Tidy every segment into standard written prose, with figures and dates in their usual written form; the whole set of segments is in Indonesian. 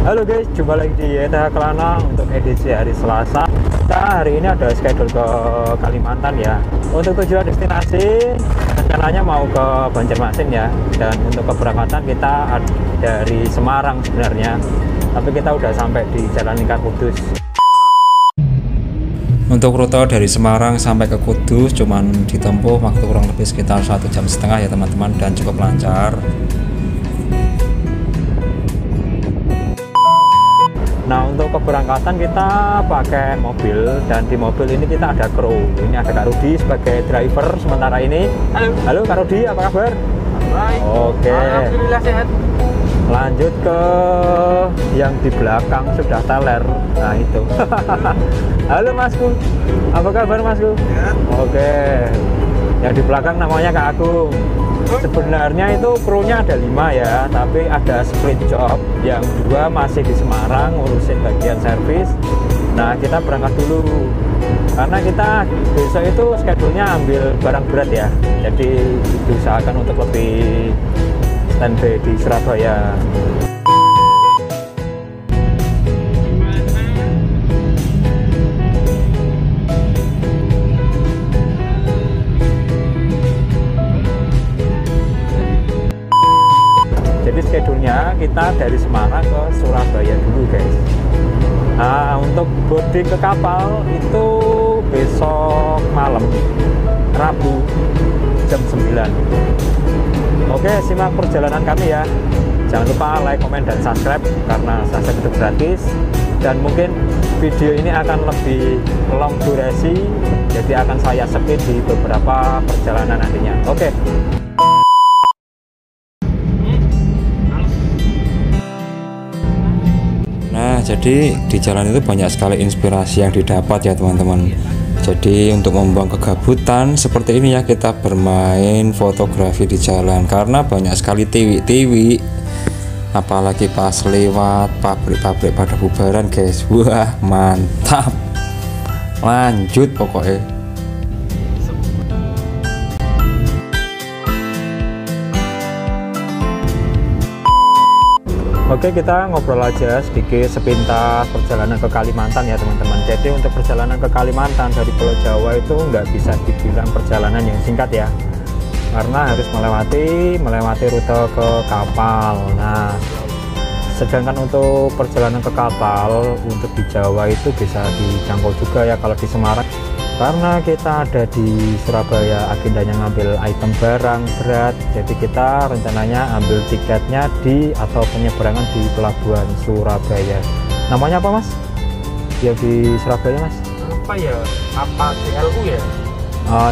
Halo guys, jumpa lagi di YTH Kelana untuk edisi hari Selasa. Kita hari ini ada schedule ke Kalimantan ya. Untuk tujuan destinasi rencananya mau ke Banjarmasin ya. Dan untuk keberangkatan kita dari Semarang sebenarnya. Tapi kita udah sampai di Jalan Lingkar Kudus. Untuk rute dari Semarang sampai ke Kudus cuman ditempuh waktu kurang lebih sekitar 1,5 jam ya teman-teman, dan cukup lancar. Nah, untuk keberangkatan kita pakai mobil, dan di mobil ini kita ada kru. Ini ada Kak Rudi sebagai driver sementara ini. Halo Kak Rudi, apa kabar? Baik. Oke. Alhamdulillah sehat. Lanjut ke yang di belakang sudah teler. Nah itu. Halo Masku, apa kabar Masku? Sehat. Oke. Yang di belakang namanya Kak Agung. Sebenarnya itu krunya ada 5 ya, tapi ada split job. Yang 2 masih di Semarang ngurusin bagian servis. Nah kita berangkat dulu karena kita besok itu schedule-nya ambil barang berat ya, jadi diusahakan untuk lebih standby di Surabaya. Jadi schedule-nya kita dari Semarang ke Surabaya dulu guys. Nah, untuk boarding ke kapal itu besok malam, Rabu jam 9. Oke, simak perjalanan kami ya. Jangan lupa like, komen, dan subscribe karena subscribe itu gratis. Dan mungkin video ini akan lebih long durasi, jadi akan saya speed di beberapa perjalanan nantinya. Oke. Nah, jadi di jalan itu banyak sekali inspirasi yang didapat ya teman-teman. Jadi untuk membuang kegabutan seperti ini ya, kita bermain fotografi di jalan karena banyak sekali tiwi-tiwi. Apalagi pas lewat pabrik-pabrik pada bubaran guys. Wah, mantap. Lanjut pokoknya. Oke, kita ngobrol aja sedikit sepintas perjalanan ke Kalimantan ya teman-teman. Jadi untuk perjalanan ke Kalimantan dari Pulau Jawa itu nggak bisa dibilang perjalanan yang singkat ya, karena harus melewati rute ke kapal. Nah, sedangkan untuk perjalanan ke kapal untuk di Jawa itu bisa dijangkau juga ya kalau di Semarang. Karena kita ada di Surabaya, agendanya ngambil item barang berat, jadi kita rencananya ambil tiketnya atau penyeberangan di pelabuhan Surabaya. Namanya apa mas? Ya di Surabaya mas? Apa ya? Apa CLU ya?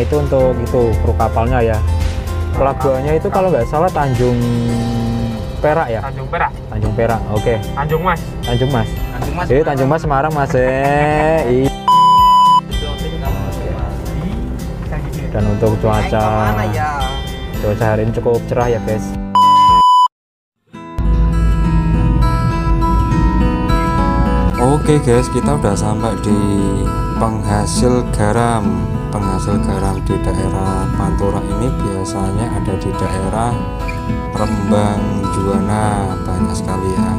Itu untuk kru kapalnya ya. Pelabuhannya itu kalau nggak salah Tanjung Perak ya? Tanjung Perak. Tanjung Perak, oke. Tanjung Mas. Tanjung Mas. Tanjung Mas. Jadi Tanjung Mas Semarang mas. Dan untuk cuaca hari ini cukup cerah ya guys. Oke guys, kita udah sampai di penghasil garam. Penghasil garam di daerah Pantura ini biasanya ada di daerah Rembang, Juwana, banyak sekali ya.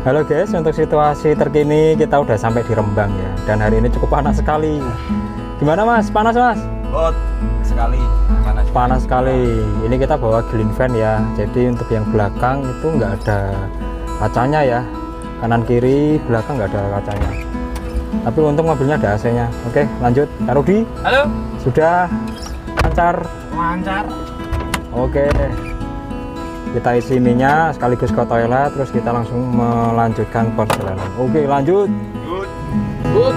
Halo guys, untuk situasi terkini kita udah sampai di Rembang ya, dan hari ini cukup panas sekali. Gimana mas? Panas mas? Hot sekali. Panas sekali. Ini kita bawa Green Van ya, jadi untuk yang belakang itu nggak ada kacanya ya, kanan kiri belakang nggak ada kacanya. Tapi untung mobilnya ada AC-nya. Oke, lanjut. Kak Rudi? Halo. Sudah lancar? Lancar. Oke. Kita isi minyak sekaligus ke toilet, terus kita langsung melanjutkan perjalanan. Oke, lanjut. Good.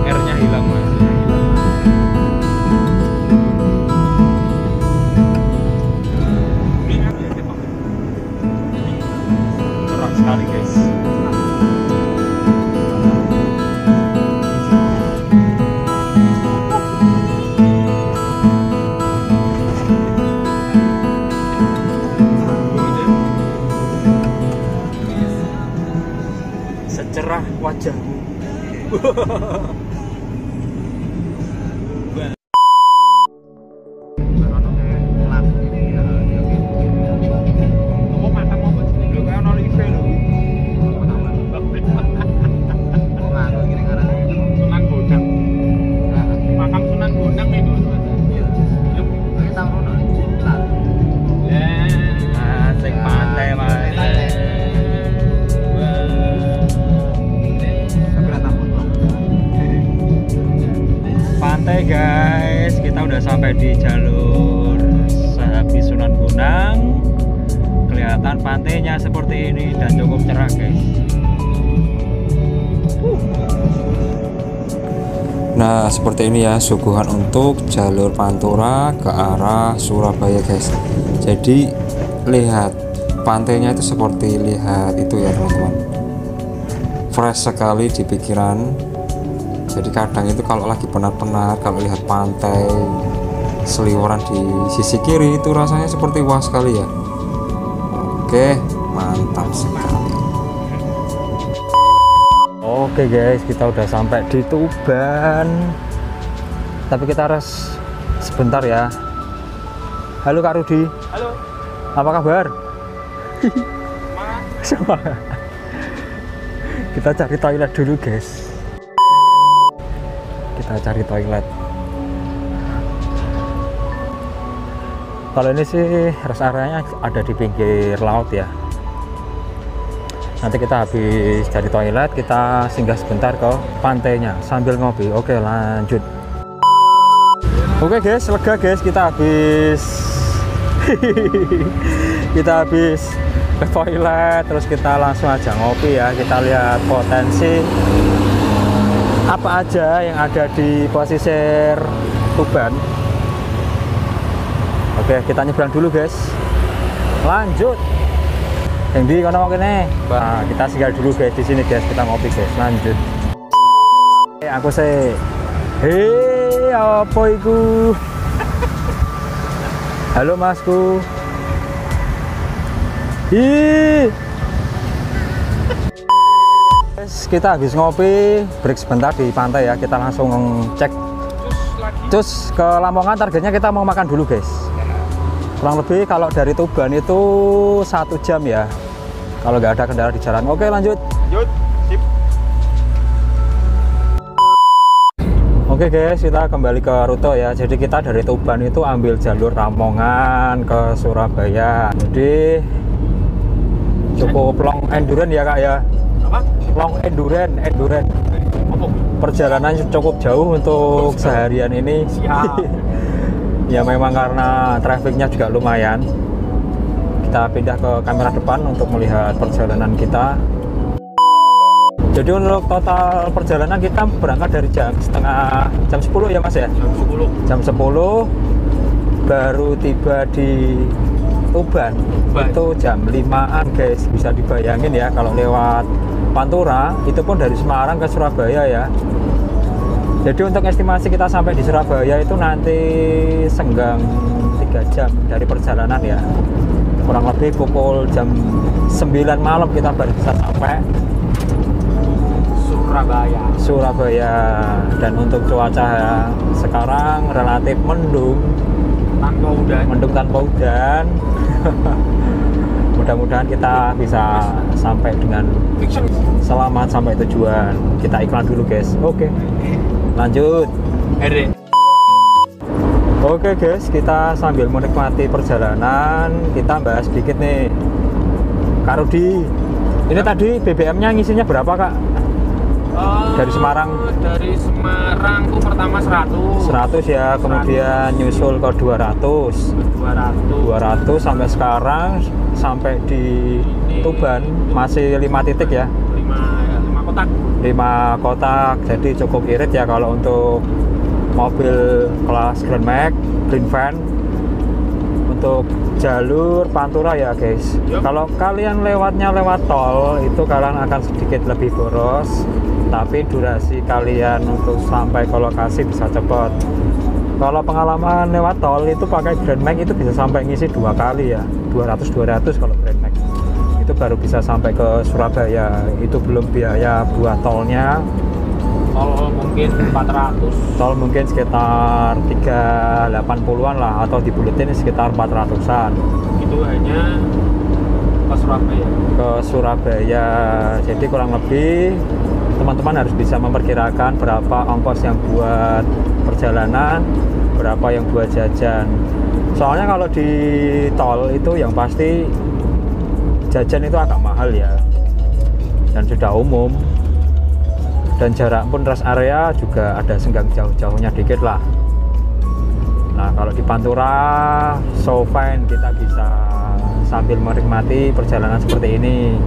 R-nya hilang mas. Cerah sekali guys. cerah wajahmu. Pantai guys, kita udah sampai di jalur sehabis Sunan Bonang. Kelihatan pantainya seperti ini dan cukup cerah guys. Nah seperti ini ya suguhan untuk jalur Pantura ke arah Surabaya guys. Jadi lihat pantainya itu seperti lihat itu ya teman-teman, fresh sekali di pikiran. Jadi kadang itu kalau lagi penat-penat, kalau lihat pantai seliweran di sisi kiri itu rasanya seperti wah sekali ya. Oke, mantap sekali. Oke guys, kita udah sampai di Tuban. Tapi kita harus sebentar ya. Halo Kak Rudi. Halo. Apa kabar? Semangat. Kita cari toilet dulu guys. Kita cari toilet. Kalau ini sih rest area-nya ada di pinggir laut ya. Nanti kita habis cari toilet, kita singgah sebentar ke pantainya sambil ngopi. Oke, lanjut. Oke guys, lega guys, kita habis ke toilet, terus kita langsung aja ngopi ya. Kita lihat potensi apa aja yang ada di pesisir Tuban. Oke, kita nyebrang dulu guys. Lanjut. Yang di kono kene. Nah, kita singgah dulu guys di sini guys, kita ngopi guys. Lanjut. Aku sih. Hei, apa iku? Halo Masku. Ih. Kita habis ngopi, break sebentar di pantai ya. Kita langsung cek cus ke Lamongan. Targetnya kita mau makan dulu guys. Kurang lebih kalau dari Tuban itu 1 jam ya, kalau nggak ada kendala di jalan. Oke, lanjut. Sip. Oke guys, kita kembali ke rute ya. Jadi kita dari Tuban itu ambil jalur Lamongan ke Surabaya. Jadi cukup long endurance ya Kak ya. Apa? Long endurance. Perjalanan cukup jauh untuk seharian ini. Siap. Ya memang karena trafficnya juga lumayan. Kita pindah ke kamera depan untuk melihat perjalanan kita. Jadi untuk total perjalanan kita berangkat dari jam 10 ya Mas ya? Jam 10 baru tiba di Tuban. Itu jam 5-an guys. Bisa dibayangin ya kalau lewat Pantura itu pun dari Semarang ke Surabaya ya. Jadi untuk estimasi kita sampai di Surabaya itu nanti senggang 3 jam dari perjalanan ya. Kurang lebih pukul jam 9 malam kita baru bisa sampai Surabaya. Dan untuk cuaca sekarang relatif mendung tanpa hujan. Mudah-mudahan kita bisa sampai dengan selamat sampai tujuan. Kita iklan dulu guys. Oke. Lanjut. Oke guys, kita sambil menikmati perjalanan, kita bahas sedikit nih. Kak Rudi, ini tadi BBM-nya ngisinya berapa Kak? Dari Semarang? Dari Semarang tuh pertama 100 ya, kemudian nyusul ke 200 sampai sekarang, sampai di Tuban masih 5 titik ya? 5 kotak, jadi cukup irit ya kalau untuk mobil kelas Grand Max, Green Van. Untuk jalur Pantura ya guys, kalau kalian lewatnya lewat tol itu kalian akan sedikit lebih boros, tapi durasi kalian untuk sampai ke lokasi bisa cepat. Kalau pengalaman lewat tol itu pakai Grand Max itu bisa sampai ngisi 2 kali ya, 200 kalau Grand Max itu itu baru bisa sampai ke Surabaya. Itu belum biaya buat tolnya. Tol mungkin 400. Tol mungkin sekitar 380-an lah, atau dibuletin sekitar 400-an. Itu hanya ke Surabaya. Ke Surabaya. Jadi kurang lebih teman-teman harus bisa memperkirakan berapa ongkos yang buat perjalanan, berapa yang buat jajan. Soalnya kalau di tol itu yang pasti jajan itu agak mahal ya, dan sudah umum. Dan jarak pun rest area juga ada senggang jauh-jauhnya dikit lah. Nah kalau di Pantura so fine, kita bisa sambil menikmati perjalanan seperti ini.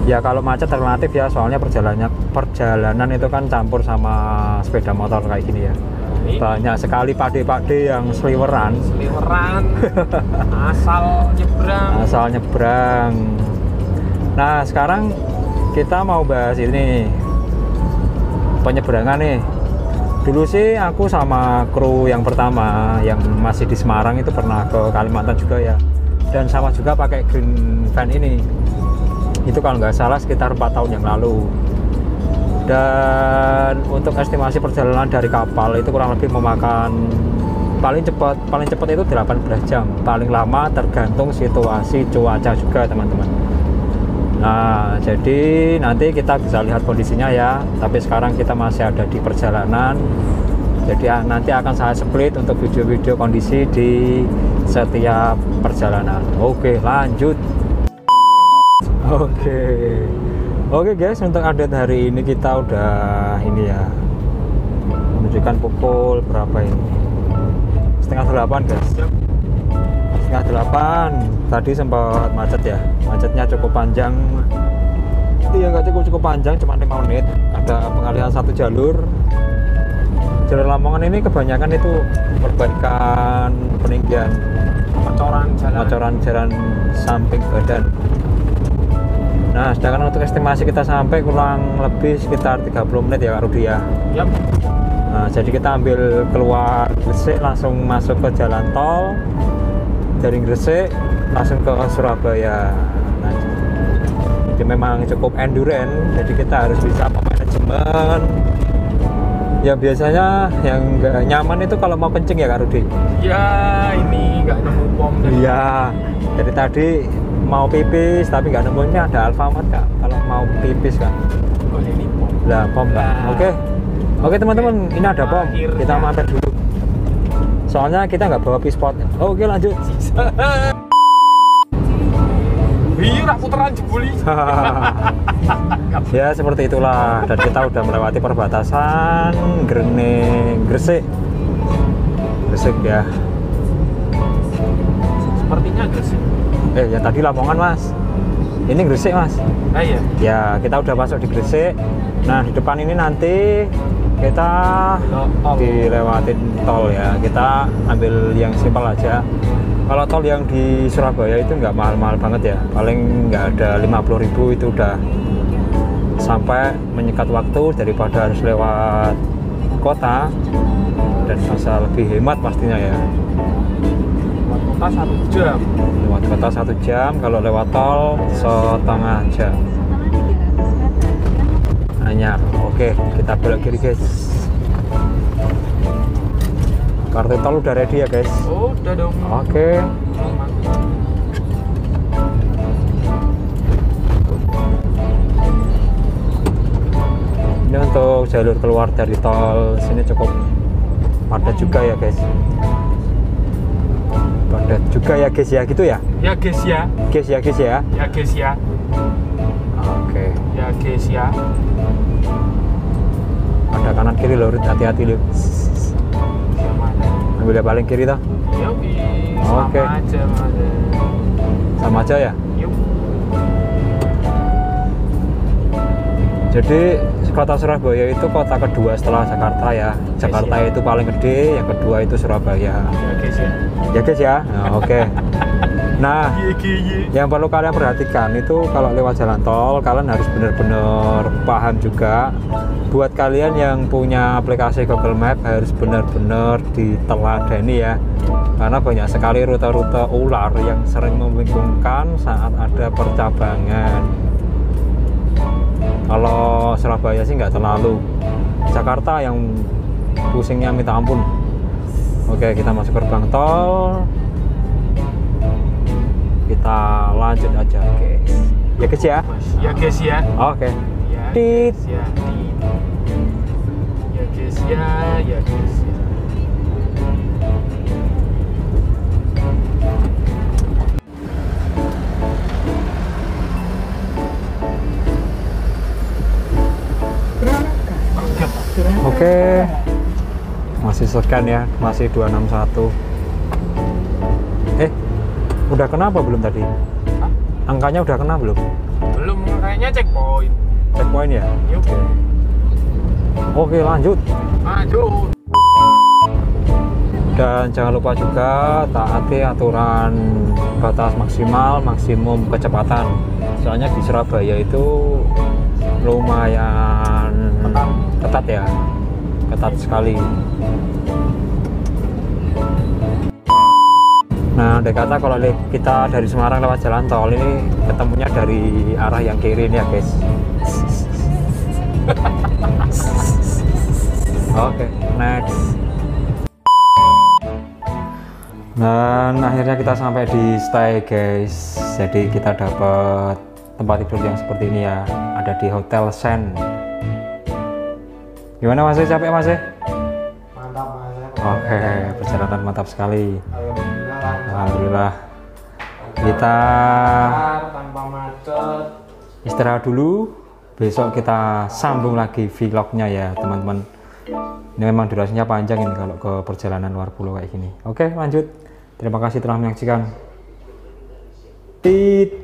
Ya kalau macet alternatif ya, soalnya perjalanan itu kan campur sama sepeda motor kayak gini ya. Banyak sekali pade-pade yang seliweran asal nyebrang. Nah sekarang kita mau bahas ini, penyeberangan nih. Dulu sih aku sama kru yang pertama yang masih di Semarang itu pernah ke Kalimantan juga ya, dan sama juga pakai green van ini. Itu kalau nggak salah sekitar 4 tahun yang lalu. Dan untuk estimasi perjalanan dari kapal itu kurang lebih memakan paling cepat itu 18 jam, paling lama tergantung situasi cuaca juga teman-teman. Nah jadi nanti kita bisa lihat kondisinya ya, tapi sekarang kita masih ada di perjalanan. Jadi nanti akan saya split untuk video-video kondisi di setiap perjalanan. Oke lanjut. Oke guys, untuk update hari ini kita udah ini ya, menunjukkan pukul berapa ini, 7:30 guys. 7:30. Tadi sempat macet ya, macetnya cukup panjang. Iya nggak cukup panjang, cuma 5 menit. Ada pengalihan satu jalur. Jalur Lamongan ini kebanyakan itu perbaikan, peninggian, pencoran jalan samping badan. Nah sedangkan untuk estimasi kita sampai kurang lebih sekitar 30 menit ya Kak Rudi ya. Yap. Nah jadi kita ambil keluar Gresik langsung masuk ke jalan tol, dari Gresik langsung ke Surabaya. Nah jadi memang cukup endurance, jadi kita harus bisa manajemen. Ya biasanya yang nggak nyaman itu kalau mau kencing ya Kak Rudi. Ya ini nggak nemu pom. Iya, jadi tadi mau pipis tapi nggak nemunya ada Alfamart Kak, kalau mau pipis kan. Oh ini pom. Lah pom Kak. Oke teman-teman, ini ada pom. Kita mampir dulu. Soalnya kita nggak bawa pispot. Oke lanjut. Iya, puteran jebuli. Ya seperti itulah, dan kita udah melewati perbatasan Gresik ya. Sepertinya Gresik. Yang tadi Lamongan mas, ini Gresik mas. Iya. Ya kita udah masuk di Gresik. Nah di depan ini nanti kita dilewatin tol ya. Kita ambil yang simpel aja. Kalau tol yang di Surabaya itu nggak mahal-mahal banget ya, paling nggak ada 50.000 itu udah sampai, menyekat waktu daripada harus lewat kota, dan bisa lebih hemat pastinya ya. Lewat kota 1 jam. Lewat kota 1 jam, kalau lewat tol setengah jam. Hanya oke, kita belok kiri guys. Kartu tol udah ready ya guys? Oh, udah dong. Oke. Ini untuk jalur keluar dari tol sini cukup padat juga ya guys. Padat juga ya guys ya, gitu ya? Ya guys ya. Guys ya guys ya. Ya guys ya. Oke. Ya guys ya. Ada kanan kiri loh, hati-hati loh. Ambil yang paling kiri toh. Yuk, Oke. sama aja. Sama aja ya. Yuk. Jadi kota Surabaya itu kota kedua setelah Jakarta ya. Jakarta itu paling gede, yang kedua itu Surabaya. Ya guys ya. Ya guys ya. Nah, oke. Nah, yang perlu kalian perhatikan itu kalau lewat jalan tol, kalian harus benar-benar paham juga. Buat kalian yang punya aplikasi Google Map harus benar-benar diteladani ya. karena banyak sekali rute-rute ular yang sering membingungkan saat ada percabangan. Kalau Surabaya sih nggak terlalu, Jakarta yang pusingnya minta ampun. Oke, kita masuk gerbang tol, kita lanjut aja guys. Ya guys ya. Ya guys ya. Oke. Ya Tit. guys ya. Ya guys ya. Ya guys ya. Oke, masih scan ya, masih 261. Udah kena apa belum tadi? Hah? Angkanya udah kena belum? Belum, kayaknya checkpoint. Checkpoint ya? Yuk. Oke, lanjut. Lanjut. Dan jangan lupa juga taati aturan batas maksimum kecepatan. Soalnya di Surabaya itu lumayan ketat ya, ketat sekali. Nah, andai kata kalau kita dari Semarang lewat jalan tol ini ketemunya dari arah yang kiri ini ya guys. Oke, next. Dan akhirnya kita sampai di stay guys. Jadi kita dapat tempat tidur yang seperti ini ya, ada di Hotel Sen. Gimana Mas? Capek Mas? Mantap Mas. Oke, perjalanan mantap sekali. Alhamdulillah. Alhamdulillah. Kita Tanpa macet. istirahat dulu. Besok kita sambung lagi vlognya ya teman-teman. Ini memang durasinya panjang ini kalau ke perjalanan luar pulau kayak gini. Oke, lanjut. Terima kasih telah menyaksikan. Tit.